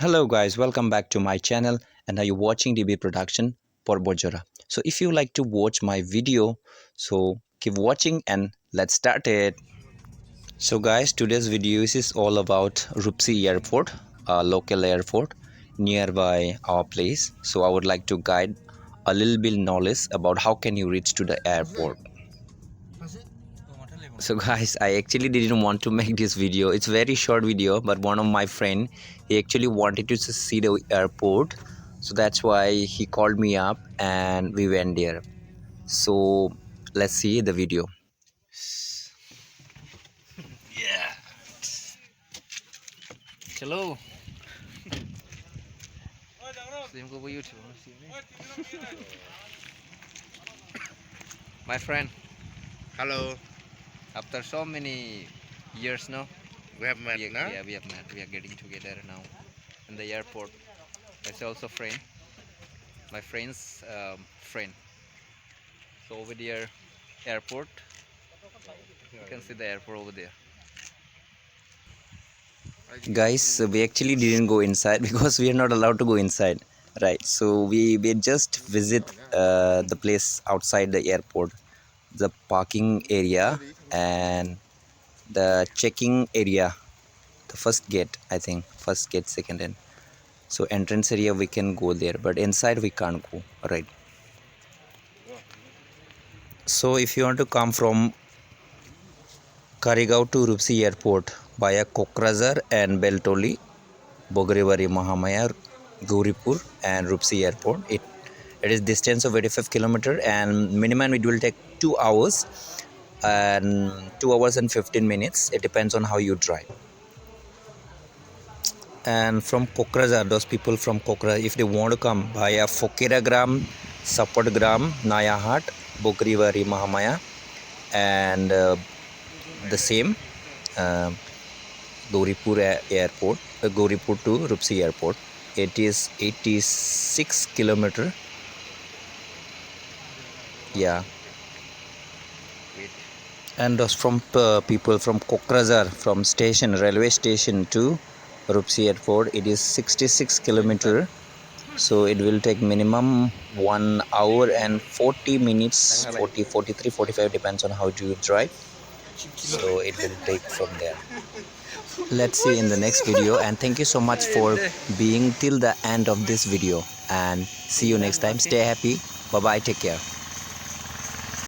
Hello guys, welcome back to my channel, and are you watching DB production for Bojora. So if you like to watch my video, so keep watching and let's start it. So guys, today's video is all about Rupsi Airport, a local airport nearby our place. So I would like to guide a little bit knowledge about how can you reach to the airport. So guys, I actually didn't want to make this video. It's very short video, but one of my friend, he actually wanted to see the airport, so that's why he called me up and we went there. So let's see the video. Yeah. Hello. My friend, Hello, after so many years now, we have met now. yeah, we have met. We are getting together now in the airport. It's also friend, my friend's friend. So over there, airport. You can see the airport over there. Guys, we actually didn't go inside because we are not allowed to go inside, right? So we just visit the place outside the airport, the parking area and the checking area, the first gate, I think, first gate, second end. So entrance area we can go there, but inside we can't go, right? So if you want to come from Karigaon to Rupsi Airport via Kokrazar and Beltoli, Bogrevari, Mahamaya, Gauripur and Rupsi Airport. It is distance of 85 kilometer and minimum it will take 2 hours and 2 hours and 15 minutes. It depends on how you drive. And from Kokrazar, those people from Kokrazar, if they want to come via Fokeragram, Sapatgram, Nayahat, Bogrevari, Mahamaya and the same uh, Gauripur Airport, Gauripur to Rupsi Airport. It is 86 kilometer. Yeah. And those from people from Kokrazar, from station, railway station to Rupsi Airport, it is 66 kilometer. So it will take minimum 1 hour and 40 minutes, 40, 43, 45, depends on how you drive. So it will take from there. Let's see in the next video, and thank you so much for being till the end of this video, and see you next time. Stay happy. Bye bye, take care.